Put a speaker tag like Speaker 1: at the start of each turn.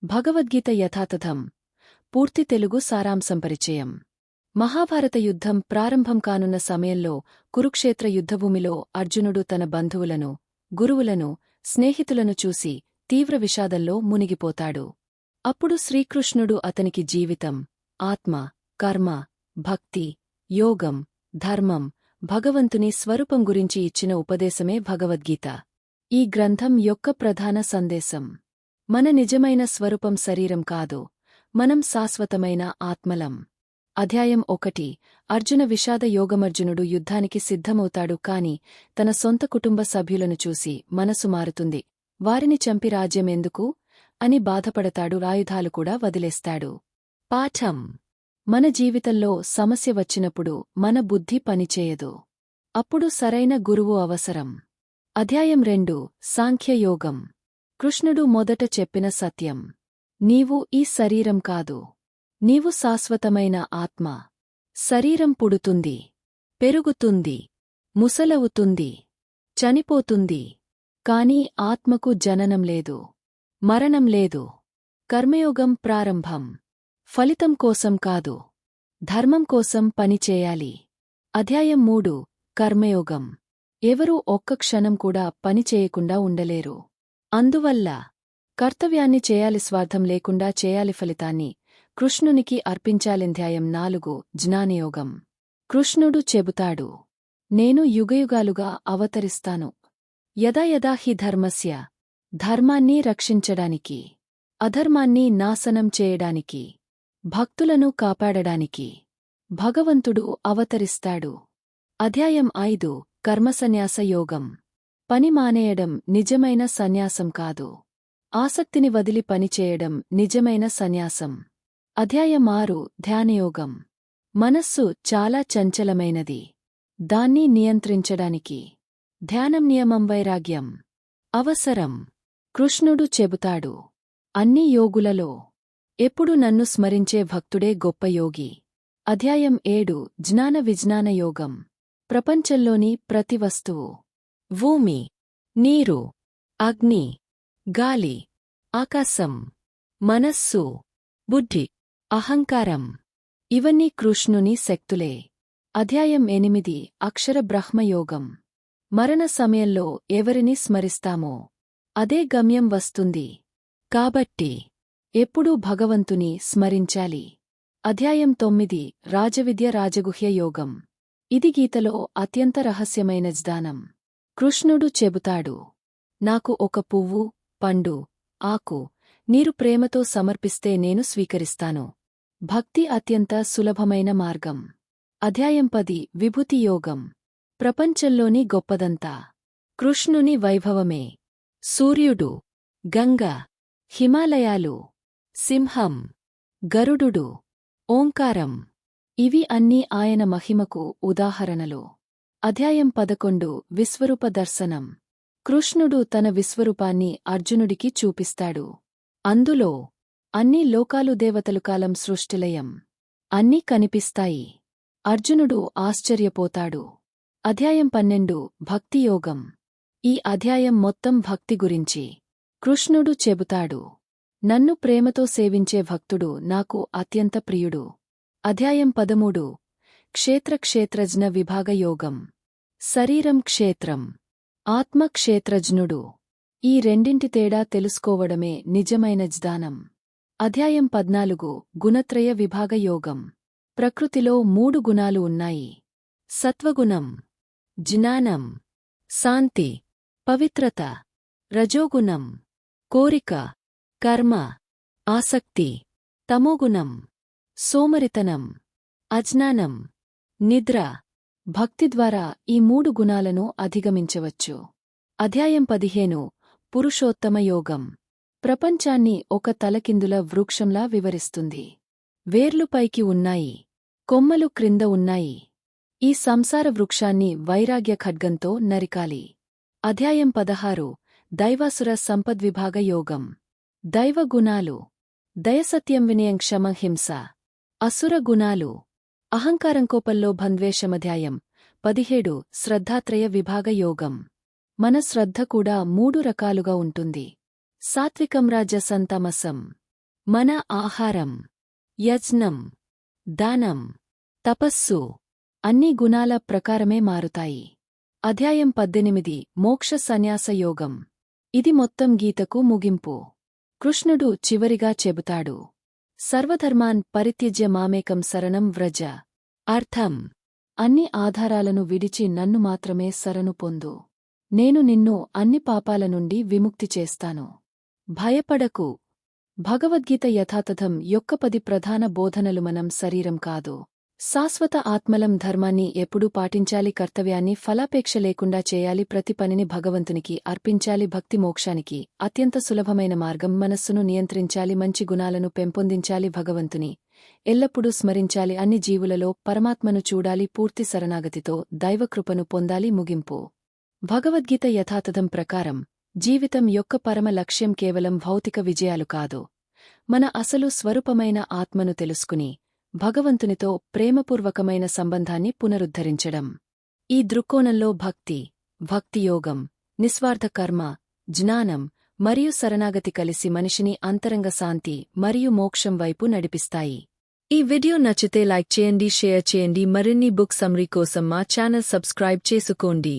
Speaker 1: భగవద్గీత యథాతథం పూర్తి తెలుగు సారాంశం పరిచయం. మహాభారత యుద్ధం ప్రారంభం కానున్న సమయంలో కురుక్షేత్ర యుద్ధభూమిలో అర్జునుడు తన బంధువులను, గురువులను, స్నేహితులను చూసి తీవ్ర విషాదంలో మునిగిపోతాడు. అప్పుడు శ్రీకృష్ణుడు అతనికి జీవితం, ఆత్మ, కర్మ, భక్తి, యోగం, ధర్మం, భగవంతుని స్వరూపం గురించి ఇచ్చిన ఉపదేశమే భగవద్గీత. ఈ గ్రంథం యొక్క ప్రధాన సందేశం: మన నిజమైన స్వరూపం శరీరం కాదు, మనం శాశ్వతమైన ఆత్మలం. అధ్యాయం 1. అర్జున విషాద యోగమర్జునుడు యుద్ధానికి సిద్ధమవుతాడు కాని తన సొంత కుటుంబ సభ్యులను చూసి మనసు మారుతుంది. వారిని చంపి రాజ్యమెందుకు అని బాధపడతాడు. ఆయుధాలు కూడా వదిలేస్తాడు. పాఠం: మన జీవితంలో సమస్య వచ్చినప్పుడు మన బుద్ధి పనిచేయదు. అప్పుడు సరైన గురువు అవసరం. అధ్యాయం 2. సాంఖ్యయోగం. కృష్ణుడు మొదట చెప్పిన సత్యం: నీవు ఈ శరీరం కాదు, నీవు శాశ్వతమైన ఆత్మ. శరీరం పుడుతుంది, పెరుగుతుంది, ముసలవుతుంది, చనిపోతుంది, కాని ఆత్మకు జననం లేదు, మరణం లేదు. కర్మయోగం ప్రారంభం. ఫలితం కోసం కాదు, ధర్మం కోసం పనిచేయాలి. అధ్యాయం 3. కర్మయోగం. ఎవరూ ఒక్క క్షణం కూడా పనిచేయకుండా ఉండలేరు. అందువల్ల కర్తవ్యాన్ని చేయాలి, స్వార్థం లేకుండా చేయాలి, ఫలితాన్ని కృష్ణునికి అర్పించాలధ్యాయం 4. జ్ఞానయోగం. కృష్ణుడు చెబుతాడు: నేను యుగయుగాలుగా అవతరిస్తాను. యదా యదా హి ధర్మస్య, ధర్మాన్ని రక్షించడానికి, అధర్మాన్ని నాశనం చేయడానికి, భక్తులను కాపాడడానికి భగవంతుడు అవతరిస్తాడు. అధ్యాయం 5. కర్మసన్యాస యోగం. పని మానేయడం నిజమైన సన్యాసం కాదు, ఆసక్తిని వదిలి పనిచేయడం నిజమైన సన్యాసం. అధ్యాయం 6. ధ్యానయోగం. మనస్సు చాలా చంచలమైనది, దాన్ని నియంత్రించడానికి ధ్యానం, నియమం, వైరాగ్యం అవసరం. కృష్ణుడు చెబుతాడు: అన్ని యోగులలో ఎప్పుడు నన్ను స్మరించే భక్తుడే గొప్ప యోగి. అధ్యాయం 7. జ్ఞాన విజ్ఞాన యోగం. ప్రపంచంలోని ప్రతి వస్తువు, భూమి, నీరు, అగ్ని, గాలి, ఆకాశం, మనస్సు, బుద్ధి, అహంకారం ఇవన్నీ కృష్ణుని శక్తులే. అధ్యాయం 8. అక్షర బ్రహ్మయోగం. మరణ సమయంలో ఎవరిని స్మరిస్తామో అదే గమ్యం వస్తుంది. కాబట్టి ఎప్పుడూ భగవంతుని స్మరించాలి. అధ్యాయం 9. రాజవిద్య రాజగుహ్య యోగం. ఇది గీతలో అత్యంత రహస్యమైన జ్ఞానం. కృష్ణుడు చెబుతాడు: నాకు ఒక పువ్వు, పండు, ఆకు, నీరు ప్రేమతో సమర్పిస్తే నేను స్వీకరిస్తాను. భక్తి అత్యంత సులభమైన మార్గం. అధ్యాయం 10. విభూతి యోగం. ప్రపంచంలోని గొప్పదంతా కృష్ణుని వైభవమే. సూర్యుడు, గంగ, హిమాలయాలు, సింహం, గరుడు, ఓంకారం ఇవి అన్నీ ఆయన మహిమకు ఉదాహరణలు. అధ్యాయం 11. విశ్వరూప దర్శనం. కృష్ణుడు తన విశ్వరూపాన్ని అర్జునుడికి చూపిస్తాడు. అందులో అన్ని లోకాలు, దేవతలు, కాలం, సృష్టిలయం అన్నీ కనిపిస్తాయి. అర్జునుడు ఆశ్చర్యపోతాడు. అధ్యాయం 12. భక్తియోగం. ఈ అధ్యాయం మొత్తం భక్తి గురించి. కృష్ణుడు చెబుతాడు: నన్ను ప్రేమతో సేవించే భక్తుడు నాకు అత్యంత ప్రియుడు. అధ్యాయం 13. క్షేత్రజ్ఞ విభాగ యోగం. శరీరం క్షేత్రం, ఆత్మ క్షేత్రజ్ఞుడు. ఈ రెండింటి తేడా తెలుసుకోవడమే నిజమైన జ్ఞానం. అధ్యాయం 14. గుణత్రయ విభాగ యోగం. ప్రకృతిలో 3 గుణాలు ఉన్నాయి: సత్వగుణం, జ్ఞానం, శాంతి, పవిత్రత. రజోగుణం, కోరిక, కర్మ, ఆసక్తి. తమోగుణం, సోమరితనం, అజ్ఞానం, నిద్ర. భక్తి ద్వారా ఈ 3 గుణాలను అధిగమించవచ్చు. అధ్యాయం 15. పురుషోత్తమ యోగం. ప్రపంచాన్ని ఒక తలకిందుల వృక్షంలా వివరిస్తుంది. వేర్లు పైకి ఉన్నాయి, కొమ్మలు క్రింద ఉన్నాయి. ఈ సంసార వృక్షాన్ని వైరాగ్య ఖడ్గంతో నరికాలి. అధ్యాయం 16. దైవాసుర సంపద్విభాగ యోగం. దైవ గుణాలు: దయసత్యం, వినయం, క్షమ, హింస. అసుర గుణాలు: అహంకారం, కోపంలో బంద్వేషమధ్యాయం 17. శ్రద్ధాత్రయ విభాగ యోగం. మన శ్రద్ధ కూడా 3 రకాలుగా ఉంటుంది: సాత్వికం, రాజసం, తమసం. మన ఆహారం, యజ్ఞం, దానం, తపస్సు అన్నీ గుణాల ప్రకారమే మారుతాయి. అధ్యాయం 18 మోక్ష సన్యాస యోగం. ఇది మొత్తం గీతకు ముగింపు. కృష్ణుడు చివరిగా చెబుతాడు, సర్వధర్మాన్ పరిత్యజ్య మామేకం శరణం వ్రజ. అర్థం, అన్ని ఆధారాలను విడిచి నన్ను మాత్రమే శరణు పొందు. నేను నిన్ను అన్ని పాపాల నుండి విముక్తి చేస్తాను. భయపడకు. భగవద్గీత యథాతథం యొక్క 10 ప్రధాన బోధనలు. మనం శరీరం కాదు, శాశ్వత ఆత్మలం. ధర్మాన్ని ఎప్పుడూ పాటించాలి. కర్తవ్యాన్ని ఫలాపేక్ష లేకుండా చేయాలి. ప్రతి పనిని భగవంతునికి అర్పించాలి. భక్తి మోక్షానికి అత్యంత సులభమైన మార్గం. మనస్సును నియంత్రించాలి. మంచి గుణాలను పెంపొందించాలి. భగవంతుని ఎల్లప్పుడూ స్మరించాలి. అన్ని జీవులలో పరమాత్మను చూడాలి. పూర్తి శరణాగతితో దైవకృపను పొందాలి. ముగింపు. భగవద్గీత యథాతథం ప్రకారం జీవితం యొక్క పరమ లక్ష్యం కేవలం భౌతిక విజయాలు కాదు, మన అసలు స్వరూపమైన ఆత్మను తెలుసుకుని భగవంతునితో ప్రేమపూర్వకమైన సంబంధాన్ని పునరుద్ధరించడం. ఈ దృక్కోణంలో భక్తియోగం, నిస్వార్థ కర్మ, జ్ఞానం మరియు శరణాగతి కలిసి మనిషిని అంతరంగ శాంతి మరియు మోక్షం వైపు నడిపిస్తాయి. ఈ వీడియో నచ్చితే లైక్ చేయండి, షేర్ చేయండి. మరిన్ని బుక్ సమ్మరీ కోసం మా ఛానల్ సబ్స్క్రైబ్ చేసుకోండి.